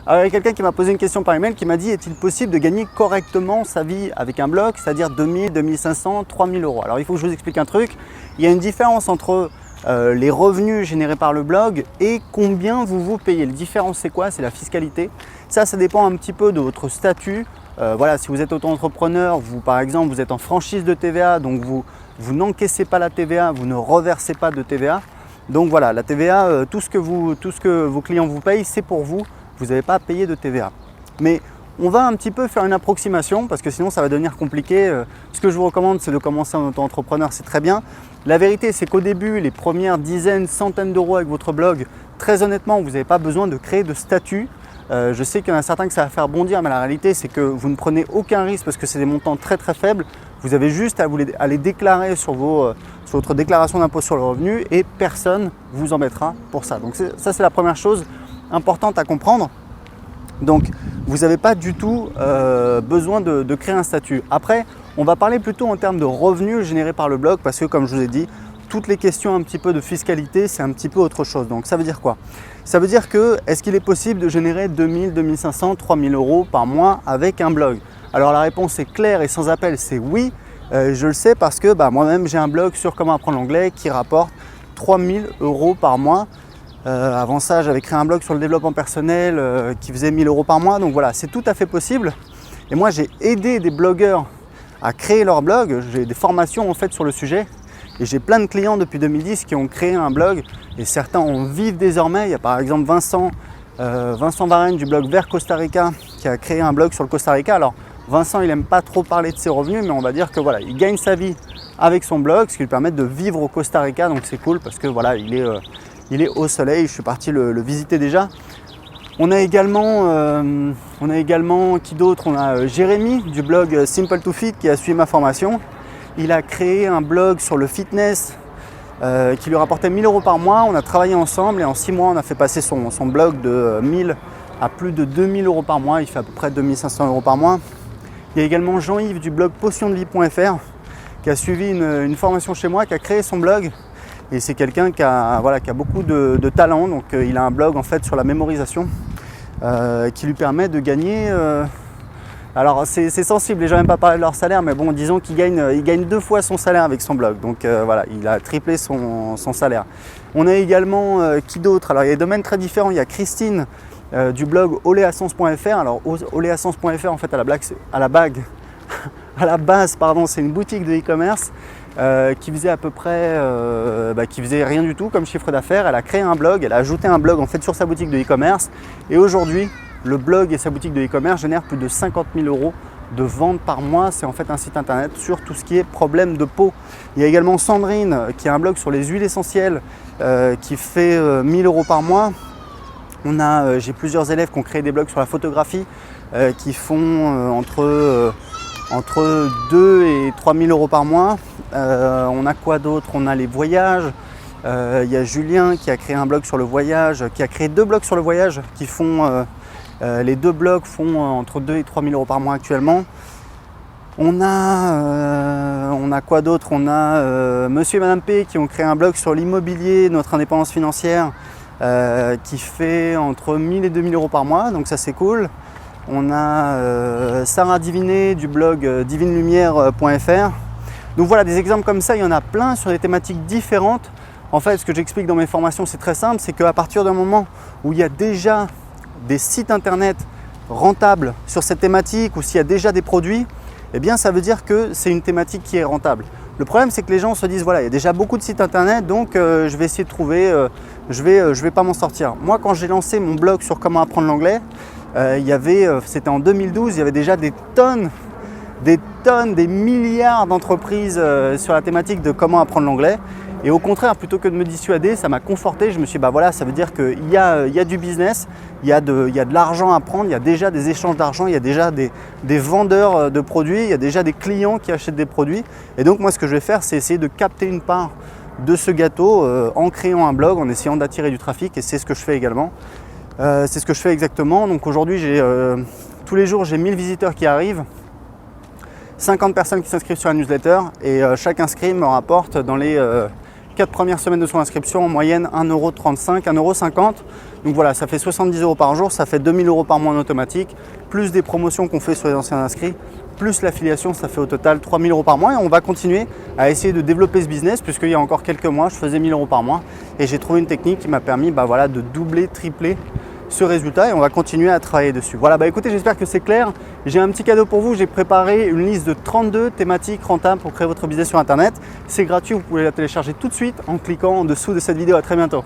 Alors il y a quelqu'un qui m'a posé une question par email qui m'a dit: est-il possible de gagner correctement sa vie avec un blog, c'est-à-dire 2000, 2500, 3000 euros? Alors il faut que je vous explique un truc. Il y a une différence entre les revenus générés par le blog et combien vous payez. La différence c'est quoi? C'est la fiscalité. Ça dépend un petit peu de votre statut. Voilà, si vous êtes auto-entrepreneur, vous par exemple vous êtes en franchise de TVA, donc vous n'encaissez pas la TVA, vous ne reversez pas de TVA. Donc voilà, la TVA, tout ce que vos clients vous payent, c'est pour vous. Vous n'avez pas à payer de TVA. Mais on va un petit peu faire une approximation parce que sinon ça va devenir compliqué. Ce que je vous recommande, c'est de commencer en auto-entrepreneur, c'est très bien. La vérité, c'est qu'au début, les premières dizaines, centaines d'euros avec votre blog, très honnêtement, vous n'avez pas besoin de créer de statut. Je sais qu'il y en a certains que ça va faire bondir, mais la réalité, c'est que vous ne prenez aucun risque parce que c'est des montants très très faibles. Vous avez juste à les déclarer sur votre déclaration d'impôt sur le revenu et personne ne vous embêtera pour ça. Donc ça, c'est la première chose importante à comprendre. Donc, vous n'avez pas du tout besoin de créer un statut. Après, on va parler plutôt en termes de revenus générés par le blog parce que, comme je vous ai dit, toutes les questions un petit peu de fiscalité, c'est un petit peu autre chose. Donc, ça veut dire quoi? Ça veut dire que, est-ce qu'il est possible de générer 2000, 2500, 3000 euros par mois avec un blog? Alors, la réponse est claire et sans appel, c'est oui. Je le sais parce que moi-même, j'ai un blog sur comment apprendre l'anglais qui rapporte 3000 euros par mois. Avant ça, j'avais créé un blog sur le développement personnel qui faisait 1000 euros par mois. Donc voilà, c'est tout à fait possible. Et moi, j'ai aidé des blogueurs à créer leur blog. J'ai des formations en fait sur le sujet. Et j'ai plein de clients depuis 2010 qui ont créé un blog. Et certains en vivent désormais. Il y a par exemple Vincent Varenne du blog Vers Costa Rica qui a créé un blog sur le Costa Rica. Alors Vincent, il n'aime pas trop parler de ses revenus, mais on va dire que voilà, il gagne sa vie avec son blog, ce qui lui permet de vivre au Costa Rica. Donc c'est cool parce que voilà, il est au soleil, je suis parti le visiter déjà. On a également qui d'autre? On a Jérémy du blog Simple to Fit qui a suivi ma formation. Il a créé un blog sur le fitness qui lui rapportait 1000 euros par mois. On a travaillé ensemble et en 6 mois, on a fait passer son blog de 1000 à plus de 2000 euros par mois. Il fait à peu près 2500 euros par mois. Il y a également Jean-Yves du blog potiondevie.fr qui a suivi une formation chez moi, qui a créé son blog. Et c'est quelqu'un qui a beaucoup de talent, donc il a un blog en fait sur la mémorisation qui lui permet de gagner. Alors c'est sensible, les gens n'aiment pas parler de leur salaire, mais bon, disons qu'il gagne 2 fois son salaire avec son blog, donc voilà, il a triplé son salaire. On a également qui d'autre? Alors il y a des domaines très différents. Il y a Christine du blog oleasens.fr. Alors oleasens.fr en fait à la base, c'est une boutique de e-commerce. Qui faisait à peu près, qui faisait rien du tout comme chiffre d'affaires. Elle a créé un blog, elle a ajouté un blog en fait sur sa boutique de e-commerce et aujourd'hui le blog et sa boutique de e-commerce génèrent plus de 50 000 euros de ventes par mois. C'est en fait un site internet sur tout ce qui est problème de peau. Il y a également Sandrine qui a un blog sur les huiles essentielles qui fait 1000 euros par mois. J'ai plusieurs élèves qui ont créé des blogs sur la photographie qui font entre 2 et 3 000 euros par mois. On a quoi d'autre? On a les voyages. Il y a Julien qui a créé un blog sur le voyage, qui a créé 2 blogs sur le voyage qui font, les 2 blogs font entre 2 et 3 000 euros par mois actuellement. On a quoi d'autre? On a Monsieur et Madame P qui ont créé un blog sur l'immobilier, notre indépendance financière, qui fait entre 1000 et 2000 euros par mois, donc ça c'est cool. On a Sarah Divinet du blog divinelumière.fr. Donc voilà, des exemples comme ça, il y en a plein sur des thématiques différentes. En fait, ce que j'explique dans mes formations, c'est très simple, c'est qu'à partir d'un moment où il y a déjà des sites internet rentables sur cette thématique ou s'il y a déjà des produits, eh bien ça veut dire que c'est une thématique qui est rentable. Le problème, c'est que les gens se disent voilà, il y a déjà beaucoup de sites internet, donc je vais essayer de trouver, je vais pas m'en sortir. Moi, quand j'ai lancé mon blog sur comment apprendre l'anglais, c'était en 2012, il y avait déjà des tonnes, des milliards d'entreprises sur la thématique de comment apprendre l'anglais. Et au contraire, plutôt que de me dissuader, ça m'a conforté. Je me suis dit, voilà, ça veut dire qu'il y a du business, il y a de l'argent à prendre, il y a déjà des échanges d'argent, il y a déjà des vendeurs de produits, il y a déjà des clients qui achètent des produits. Et donc moi, ce que je vais faire, c'est essayer de capter une part de ce gâteau en créant un blog, en essayant d'attirer du trafic. Et c'est ce que je fais également. C'est ce que je fais exactement. Donc aujourd'hui, tous les jours, j'ai 1000 visiteurs qui arrivent, 50 personnes qui s'inscrivent sur la newsletter et chaque inscrit me rapporte dans les 4 premières semaines de son inscription en moyenne 1,35 €, 1,50 €. Donc voilà, ça fait 70 € par jour, ça fait 2000 € par mois en automatique, plus des promotions qu'on fait sur les anciens inscrits, plus l'affiliation, ça fait au total 3000 € par mois. Et on va continuer à essayer de développer ce business, puisqu'il y a encore quelques mois, je faisais 1000 € par mois. Et j'ai trouvé une technique qui m'a permis de doubler, tripler ce résultat, et on va continuer à travailler dessus. Voilà, écoutez, j'espère que c'est clair. J'ai un petit cadeau pour vous. J'ai préparé une liste de 32 thématiques rentables pour créer votre business sur Internet. C'est gratuit, vous pouvez la télécharger tout de suite en cliquant en dessous de cette vidéo. À très bientôt.